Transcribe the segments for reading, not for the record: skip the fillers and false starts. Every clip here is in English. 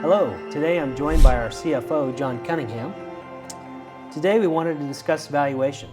Hello, today I'm joined by our CFO, John Cunningham. Today we wanted to discuss valuation.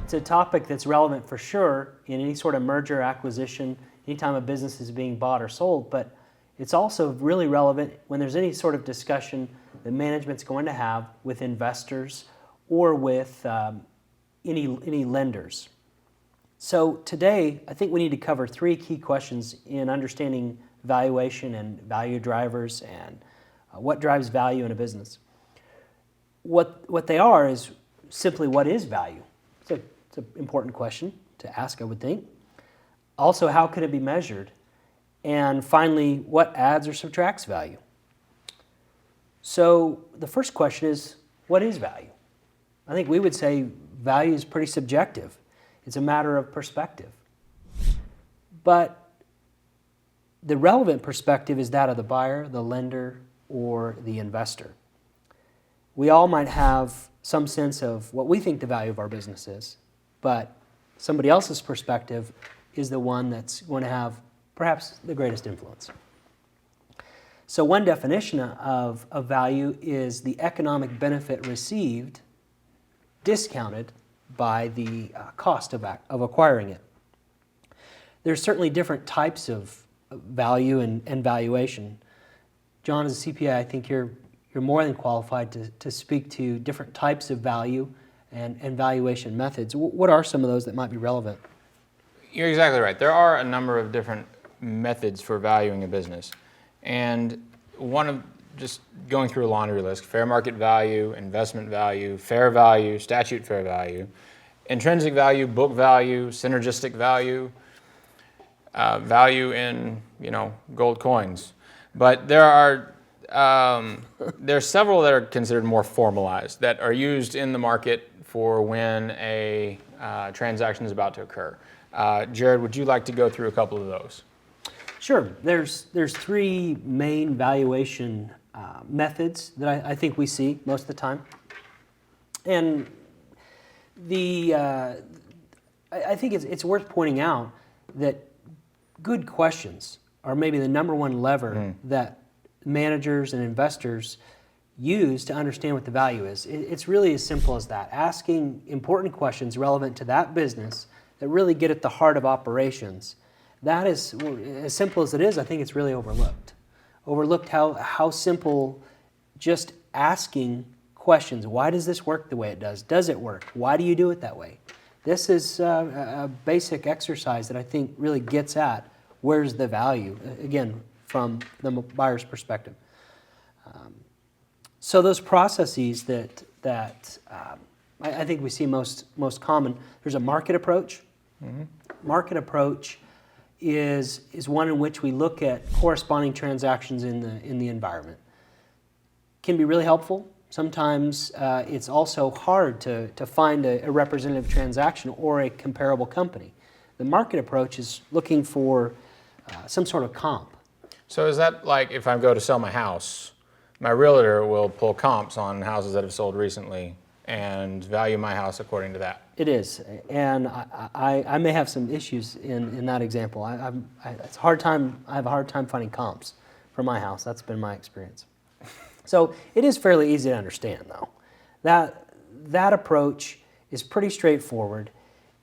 It's a topic that's relevant for sure in any sort of merger, acquisition, anytime a business is being bought or sold, but it's also really relevant when there's any sort of discussion that management's going to have with investors or with any lenders. So today, I think we need to cover three key questions in understanding valuation and value drivers and what drives value in a business. What they are is simply, what is value? It's an important question to ask, I would think. Also, how can it be measured? And finally, what adds or subtracts value? So the first question is, what is value? I think we would say value is pretty subjective. It's a matter of perspective. But the relevant perspective is that of the buyer, the lender, or the investor. We all might have some sense of what we think the value of our business is, but somebody else's perspective is the one that's going to have perhaps the greatest influence. So one definition of value is the economic benefit received discounted by the cost of acquiring it. There's certainly different types of value and valuation. John, as a CPA, I think you're more than qualified to speak to different types of value and valuation methods. What are some of those that might be relevant? You're exactly right. There are a number of different methods for valuing a business. And one of just going through a laundry list: fair market value, investment value, fair value, statute fair value, intrinsic value, book value, synergistic value, value in gold coins. But there's several that are considered more formalized, that are used in the market for when a transaction is about to occur. Jared, would you like to go through a couple of those? Sure. There's three main valuation methods that I think we see most of the time. And I think it's worth pointing out that good questions are maybe the number one lever that managers and investors use to understand what the value is. It's really as simple as that. Asking important questions relevant to that business that really get at the heart of operations. That is, as simple as it is, I think it's really overlooked. Overlooked how simple just asking questions. Why does this work the way it does? Does it work? Why do you do it that way? This is a basic exercise that I think really gets at where's the value, again, from the buyer's perspective. So those processes that I think we see most common, there's a market approach. Market approach is one in which we look at corresponding transactions in the environment. Can be really helpful. Sometimes it's also hard to find a representative transaction or a comparable company. The market approach is looking for some sort of comp. So is that like if I go to sell my house, my realtor will pull comps on houses that have sold recently and value my house according to that? It is, and I may have some issues in that example. I have a hard time finding comps for my house. That's been my experience. So it is fairly easy to understand, though. That approach is pretty straightforward.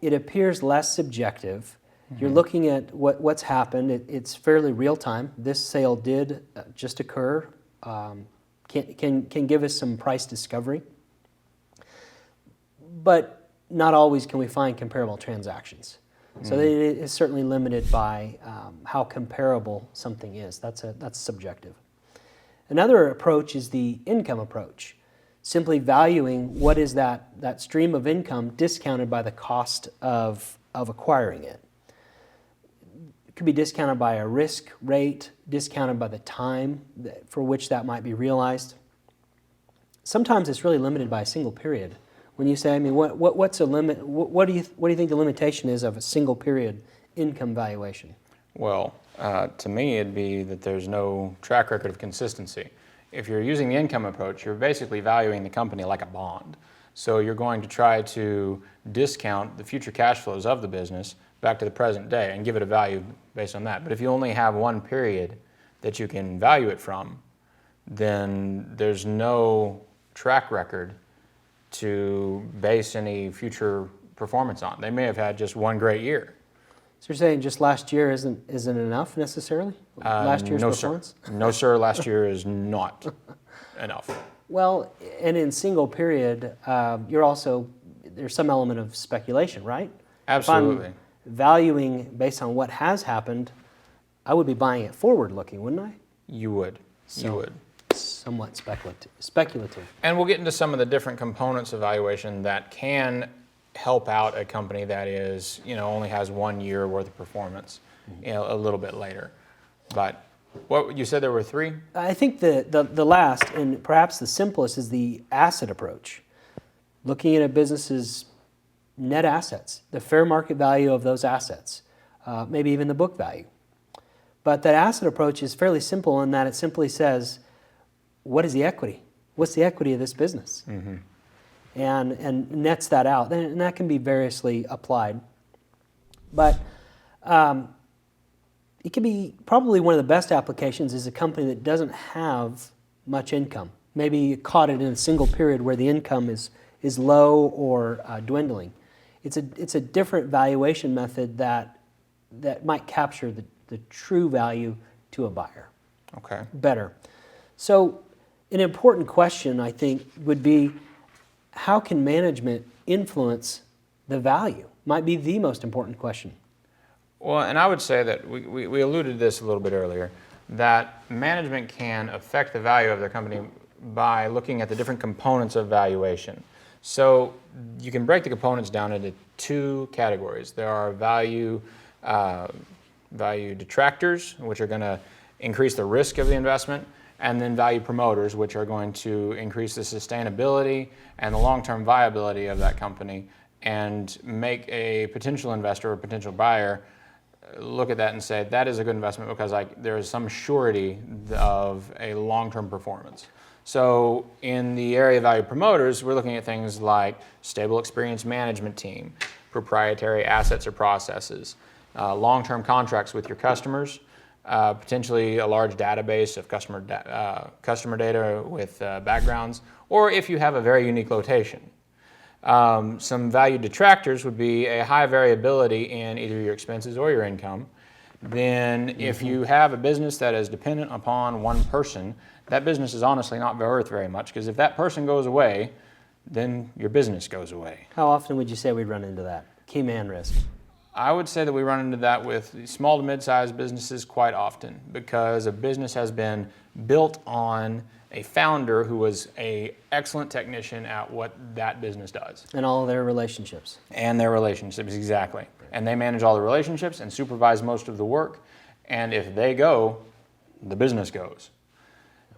It appears less subjective. You're looking at what's happened. It's fairly real time. This sale did just occur. Can give us some price discovery. But not always can we find comparable transactions. So it is certainly limited by how comparable something is. That's subjective. Another approach is the income approach, simply valuing what is that stream of income discounted by the cost of acquiring it. It could be discounted by a risk rate, discounted by the time for which that might be realized. Sometimes it's really limited by a single period. When you say, what's a limit? What do you think the limitation is of a single period income valuation? Well, to me, it'd be that there's no track record of consistency. If you're using the income approach, you're basically valuing the company like a bond. So you're going to try to discount the future cash flows of the business back to the present day and give it a value based on that. But if you only have one period that you can value it from, then there's no track record to base any future performance on. They may have had just one great year. So you're saying just last year isn't enough necessarily? Last year's No, performance? sir. No, sir. Last year is not enough. Well, and in single period, there's some element of speculation, right? Absolutely. If I'm valuing based on what has happened, I would be buying it forward looking, wouldn't I? You would. You So- would. Somewhat speculative. And we'll get into some of the different components of valuation that can help out a company that is, only has 1 year worth of performance, a little bit later. But what you said there were 3? I think the last and perhaps the simplest is the asset approach. Looking at a business's net assets, the fair market value of those assets, maybe even the book value. But that asset approach is fairly simple in that it simply says, what is the equity? What's the equity of this business? And nets that out. And that can be variously applied. But it can be probably one of the best applications is a company that doesn't have much income. Maybe you caught it in a single period where the income is low or dwindling. It's a different valuation method that might capture the true value to a buyer Okay. better. So an important question, I think, would be how can management influence the value? Might be the most important question. Well, and I would say that we alluded to this a little bit earlier, that management can affect the value of their company by looking at the different components of valuation. So you can break the components down into 2 categories. There are value detractors, which are going to increase the risk of the investment, and then value promoters, which are going to increase the sustainability and the long-term viability of that company and make a potential investor or potential buyer look at that and say, that is a good investment because there is some surety of a long-term performance. So in the area of value promoters, we're looking at things like stable experienced management team, proprietary assets or processes, long-term contracts with your customers, potentially a large database of customer data with backgrounds, or if you have a very unique location. Some value detractors would be a high variability in either your expenses or your income. Then if you have a business that is dependent upon one person, that business is honestly not worth very much because if that person goes away, then your business goes away. How often would you say we'd run into that? Key man risk. I would say that we run into that with small to mid-sized businesses quite often because a business has been built on a founder who was an excellent technician at what that business does. And all their relationships. And their relationships, exactly. And they manage all the relationships and supervise most of the work. And if they go, the business goes.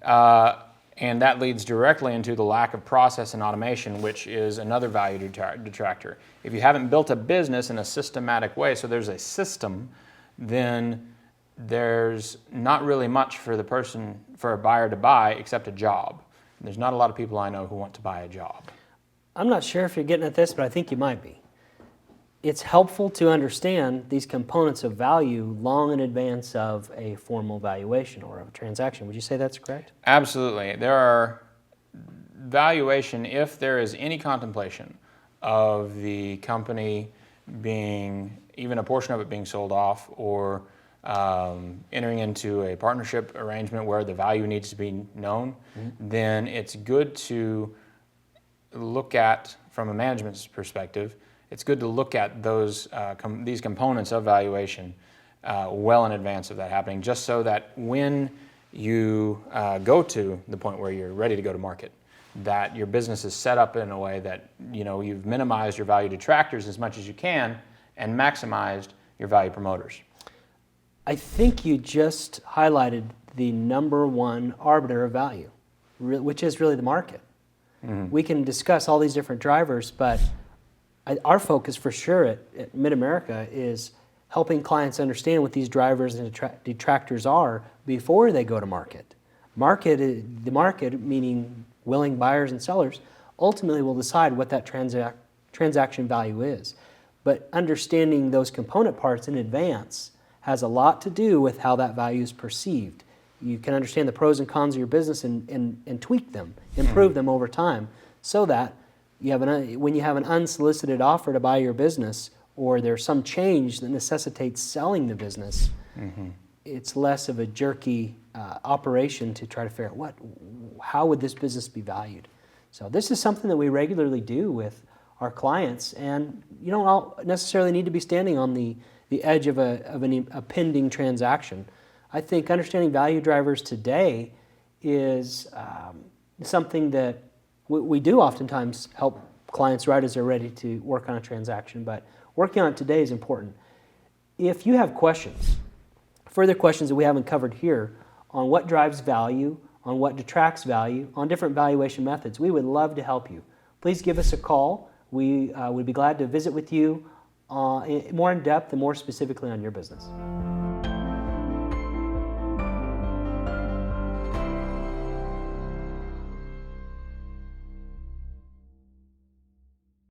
And that leads directly into the lack of process and automation, which is another value detractor. If you haven't built a business in a systematic way, so there's a system, then there's not really much for a buyer to buy except a job. There's not a lot of people I know who want to buy a job. I'm not sure if you're getting at this, but I think you might be. It's helpful to understand these components of value long in advance of a formal valuation or of a transaction. Would you say that's correct? Absolutely. There are valuation, if there is any contemplation of the company being, even a portion of it being sold off or entering into a partnership arrangement where the value needs to be known, then it's good to look at, from a management's perspective, it's good to look at these components of valuation well in advance of that happening, just so that when you go to the point where you're ready to go to market, that your business is set up in a way that you've minimized your value detractors as much as you can and maximized your value promoters. I think you just highlighted the number one arbiter of value, which is really the market. We can discuss all these different drivers, but our focus for sure at Mid-America is helping clients understand what these drivers and detractors are before they go to market. The market, meaning willing buyers and sellers, ultimately will decide what that transaction value is. But understanding those component parts in advance has a lot to do with how that value is perceived. You can understand the pros and cons of your business and tweak them, improve them over time, so that you have when you have an unsolicited offer to buy your business, or there's some change that necessitates selling the business, it's less of a jerky operation to try to figure out how would this business be valued. So this is something that we regularly do with our clients, and you don't all necessarily need to be standing on the edge of a pending transaction. I think understanding value drivers today is something that we do oftentimes help clients right as they're ready to work on a transaction, but working on it today is important. If you have questions, further questions that we haven't covered here on what drives value, on what detracts value, on different valuation methods, we would love to help you. Please give us a call. We would be glad to visit with you more in depth and more specifically on your business.